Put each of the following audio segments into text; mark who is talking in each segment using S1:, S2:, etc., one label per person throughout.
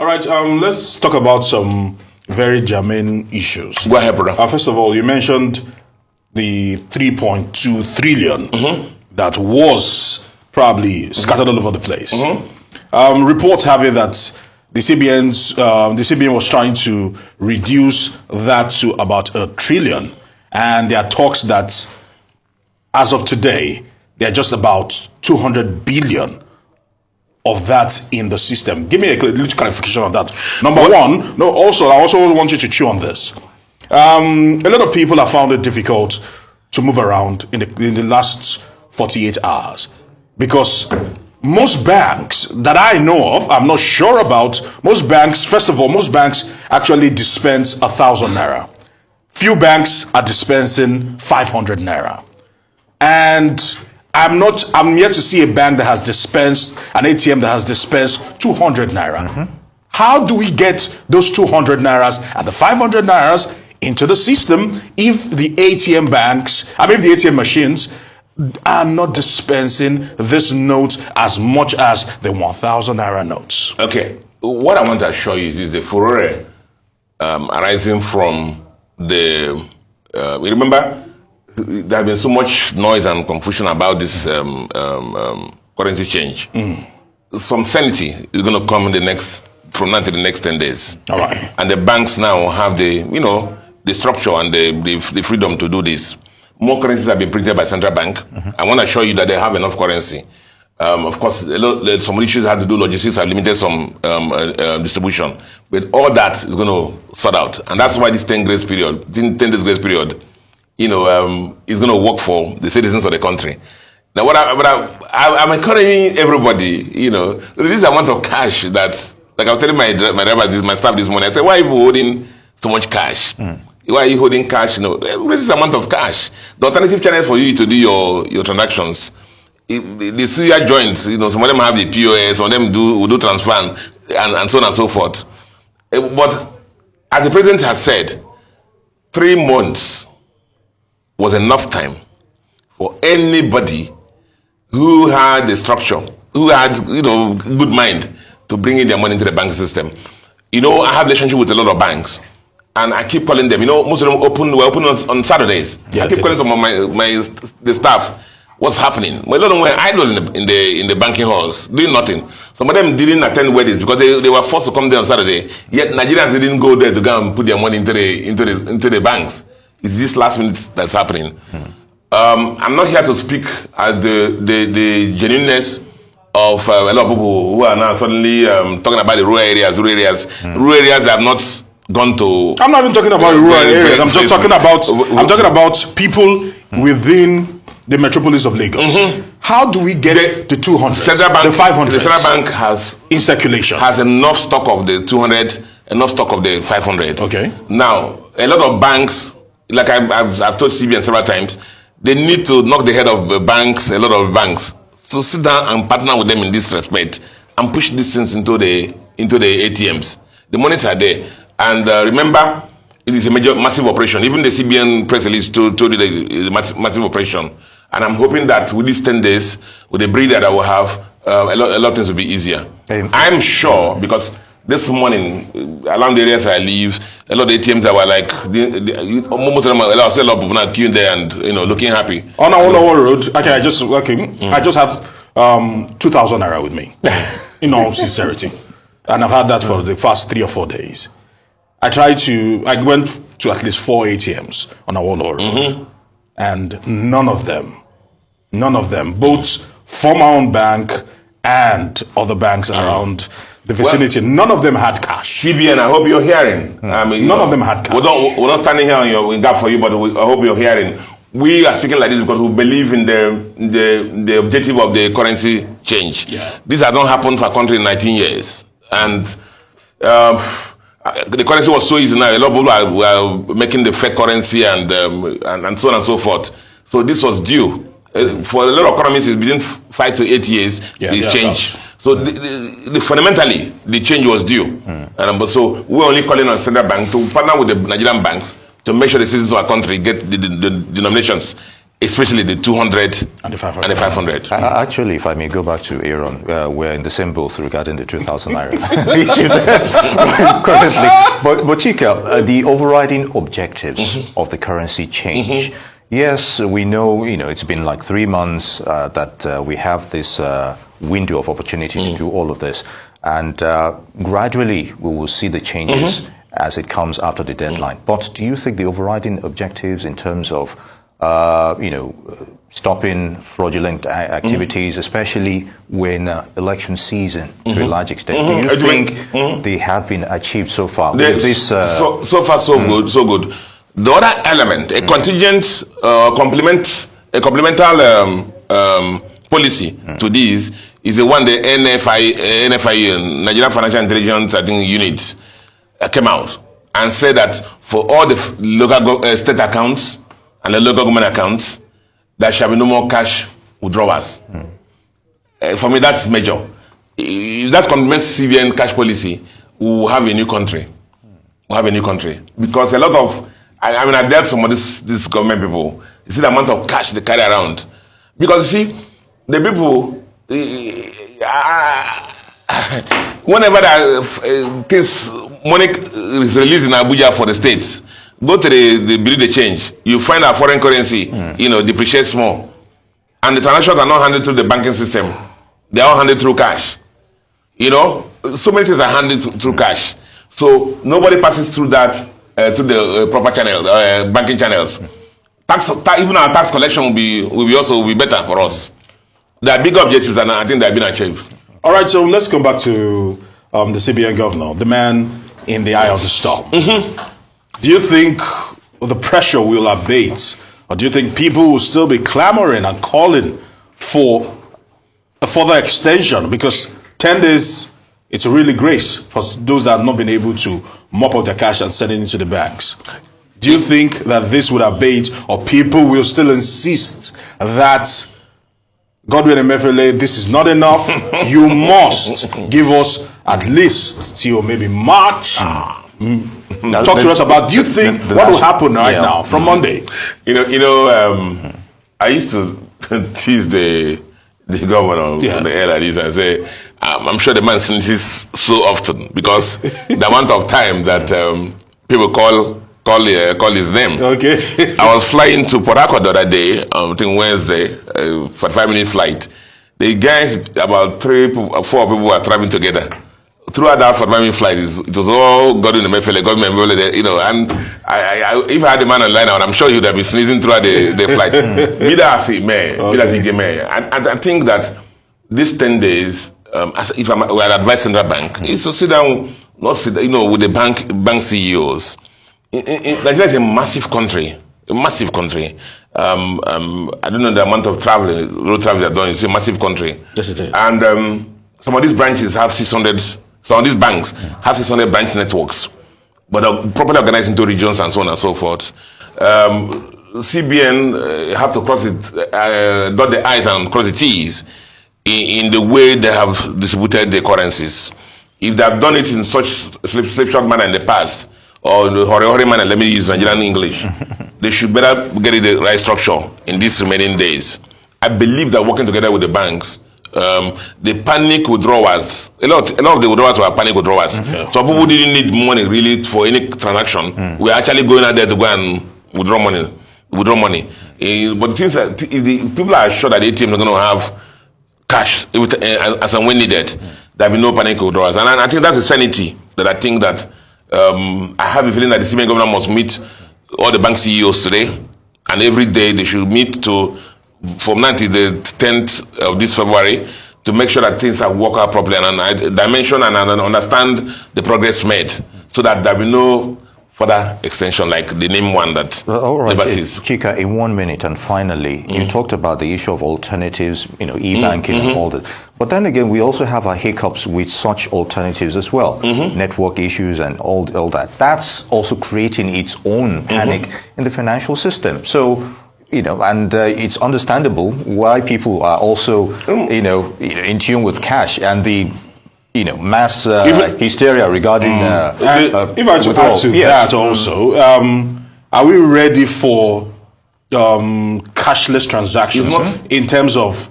S1: All right, let's talk about some very germane issues.
S2: Go ahead, brother.
S1: First of all, you mentioned the 3.2 trillion that was probably scattered all over the place. Reports have it that the CBN was trying to reduce that to about 1 trillion, and there are talks that as of today, there are just about 200 billion of that in the system. Give me a little clarification of that. Number one, I also want you to chew on this. A lot of people have found it difficult to move around in the last 48 hours because most banks that I know of, I'm not sure about, most banks actually dispense 1,000 naira. Few banks are dispensing 500 naira. And I'm yet to see a bank that has dispensed, an ATM that has dispensed 200 naira. How do we get those 200 nairas and the 500 nairas into the system if the ATM machines are not dispensing this note as much as the 1,000 naira notes?
S2: Okay, what I want to assure you is the furore arising from the, remember, there has been so much noise and confusion about this currency change. Some sanity is going to come from now to the next 10 days.
S1: All right.
S2: And the banks now have the structure and the freedom to do this. More currencies have been printed by central bank. I want to assure you that they have enough currency. Of course, some issues have to do logistics have limited some distribution, but all that is going to sort out, and that's why this 10 days grace period, is going to work for the citizens of the country. Now, I'm encouraging everybody, this amount of cash that, like I was telling my driver, my staff this morning, I said, why are you holding so much cash? Why are you holding cash? This amount of cash. The alternative channels for you to do your transactions. The Syria joints, some of them have the POS, some of them will do transfer and so on and so forth. But as the president has said, 3 months was enough time for anybody who had the structure, who had good mind to bring in their money into the banking system. I have a relationship with a lot of banks, and I keep calling them. Most of them were open on Saturdays. I keep calling some of the staff. What's happening? Well, a lot of them were idle in the banking halls, doing nothing. Some of them didn't attend weddings because they were forced to come there on Saturday. Yet Nigerians didn't go there to go and put their money into the banks. It's this last minute that's happening. I'm not here to speak at the genuineness of a lot of people who are now suddenly talking about the rural areas. Rural areas have not gone to.
S1: I'm not even talking about rural areas. I'm just talking about people within the metropolis of Lagos. How do we get the 200? The 500.
S2: The central bank has
S1: in circulation
S2: has enough stock of the 200, enough stock of the 500.
S1: Okay.
S2: Now, a lot of banks, like I've told CBN several times, they need to knock the head of the banks, a lot of banks, to sit down and partner with them in this respect and push these things into the ATMs. The monies are there, and remember, it is a massive operation. Even the CBN press release told you that it's a massive operation. And I'm hoping that with these 10 days, with the breather that we'll have, a lot of things will be easier. I'm sure, because this morning, around the areas I live, a lot of ATMs that were like, most of them, a lot of people are queuing there and looking happy.
S1: On our road, I just have 2,000 naira with me, in all sincerity, and I've had that for the past 3 or 4 days. I went to at least 4 ATMs on our road, and none of them, both from our own bank and other banks around the vicinity, none of them had cash.
S2: CBN, I hope you're hearing.
S1: None of them had cash.
S2: We're not standing here in gap for you, but I hope you're hearing. We are speaking like this because we believe in the objective of the currency change. This has not happened for a country in 19 years. And the currency was so easy now. A lot of people were making the fake currency and so on and so forth. So this was due. For a lot of economies, it's between 5 to 8 years, the change. So fundamentally, the change was due. So we're only calling on central bank to partner with the Nigerian banks to make sure the citizens of our country get the denominations especially the 200
S1: And the 500.
S2: and the 500.
S3: Actually, if I may go back to Aaron, we're in the same boat regarding the 2,000 naira currently. But Chika, the overriding objectives of the currency change. Yes, we know, it's been like 3 months that we have this window of opportunity to do all of this. And gradually we will see the changes as it comes after the deadline. But do you think the overriding objectives in terms of stopping fraudulent activities, especially when election season to a large extent, do you think they have been achieved so far?
S2: So far, so good. The other element, a contingent, complemental policy to this is the one the NFI, Nigerian Financial Intelligence Unit, came out and said that for all the local state accounts and the local government accounts, there shall be no more cash withdrawals. For me, that's major. If that complements CBN cash policy, we will have a new country. We'll have a new country. Because a lot of, I dealt some of these government people. You see the amount of cash they carry around. Because you see, the people, whenever this money is released in Abuja for the states, go to the bureau de change, you find our foreign currency, depreciates more. And the transactions are not handled through the banking system. They are all handled through cash. So many things are handled through cash. So nobody passes through that, through the proper channel, banking channels. Even our tax collection will be better for us. There are big objectives, and I think they have been achieved.
S1: All right, so let's go back to the CBN governor, the man in the eye of the storm. Do you think the pressure will abate, or do you think people will still be clamoring and calling for a further extension? Because 10 days, it's really grace for those that have not been able to mop up their cash and send it into the banks. Do you think that this would abate, or people will still insist that Godwin Emefiele, this is not enough? You must give us at least till maybe March. Talk to us about, do you think what will happen now from Monday?
S2: I used to tease the governor, the air like this, and say, I'm sure the man sneezes so often because the amount of time that people call his name.
S1: Okay.
S2: I was flying to Port Harcourt the other day, I think Wednesday, 45-minute flight. The guys, about 4 people were traveling together. Throughout that 45-minute flight, it was all Godwin Emefiele, and if I had a man online now, I'm sure he would have been sneezing throughout the flight. And I think that these 10 days, if we had advised Central Bank, is to sit down, with the bank CEOs. Nigeria is a massive country. I don't know the amount of road travel they're doing. It's a massive country.
S1: Yes, it is.
S2: And some of these branches have 600. Some of these banks have 600 branch networks, but are properly organized into regions and so on and so forth. CBN have to dot the I's and cross the T's in the way they have distributed the currencies. If they have done it in such slipshod manner in the past, or the hurry manner, let me use Nigerian English, they should better get it the right structure in these remaining days. I believe that working together with the banks, the panic withdrawals, a lot of the withdrawals were panic withdrawals. So people didn't need money really for any transaction. We're actually going out there to go and withdraw money. But since if the people are sure that the ATM are going to have cash as and when needed, there will be no panic withdrawals. And I think that's a sanity that I think that I have a feeling that the CBN governor must meet all the bank CEOs today, and every day they should meet from now till the 10th of this February to make sure that things are work out properly and dimension and understand the progress made, so that there will be no further extension like the name one that
S3: all right,
S2: never ceased.
S3: Chika, in 1 minute, and finally, you talked about the issue of alternatives, e-banking and all that. But then again, we also have our hiccups with such alternatives as well. Network issues and all that. That's also creating its own panic in the financial system. So, and it's understandable why people are also, in tune with cash and the mass hysteria regarding
S1: if I to add to that also, are we ready for cashless transactions
S2: It's not-
S1: in terms of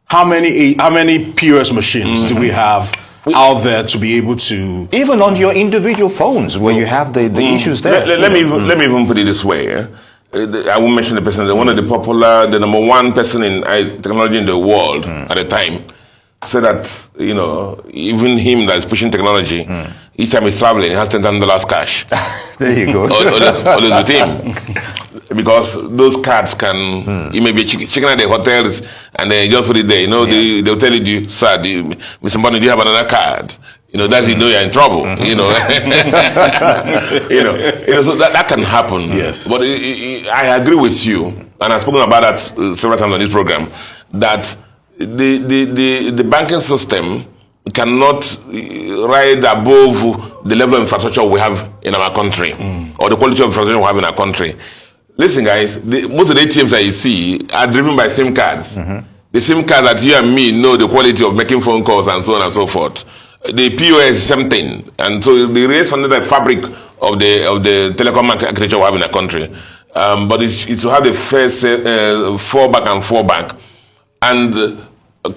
S1: how many POS machines do we have out there to be able to
S3: Even on your individual phones, where you have the issues there.
S2: Let me even put it this way. I won't mention the person. One of the number one person in technology in the world at the time said that even him that is pushing technology, each time he's traveling, he has $10,000 cash.
S3: There you go.
S2: always with him. Because those cards can, you may be checking at the hotels and then just put it there. They'll tell you, sir, Mr. Mbano, do you have another card? That's you're in trouble. So that can happen.
S1: Yes.
S2: But I agree with you, and I've spoken about that several times on this program, that the banking system cannot ride above the level of infrastructure we have in our country, or the quality of infrastructure we have in our country. Listen, guys, most of the ATMs that you see are driven by SIM cards. The SIM card that you and me know the quality of making phone calls and so on and so forth. The POS is same thing, and so the race under the fabric of the telecom architecture we have in our country. But it's to have the first fallback and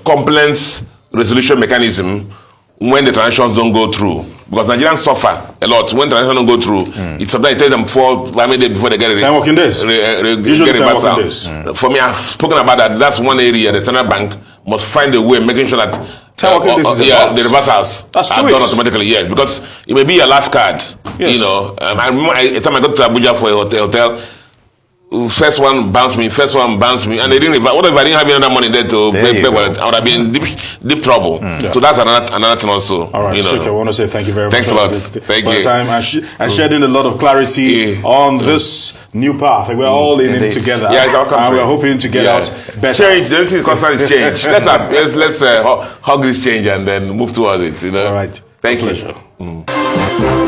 S2: complaints resolution mechanism when the transactions don't go through. Because Nigerians suffer a lot when transactions don't go through. It's sometimes it takes them 4 days before they get it.
S1: 10 working days. Usually 10 working days.
S2: For me, I've spoken about that. That's one area the central bank must find a way, making sure that the reversals are done automatically. Yes, because it may be your last card.
S1: Yes.
S2: I remember a time I got to Abuja for a hotel. First one bounced me, and they didn't reverse. What if I didn't have any other money there to pay for it? I would have been in deep trouble. So that's another thing also.
S1: All right, I want to say thank you very much.
S2: Thanks a lot. Thank you.
S1: Time and shedding a lot of clarity on this new path. We're all in it together.
S2: Yeah, it's our country.
S1: And we're hoping to get out better.
S2: Change. The only thing constant is change. Let's hug this change and then move towards it.
S1: All right.
S2: Thank you.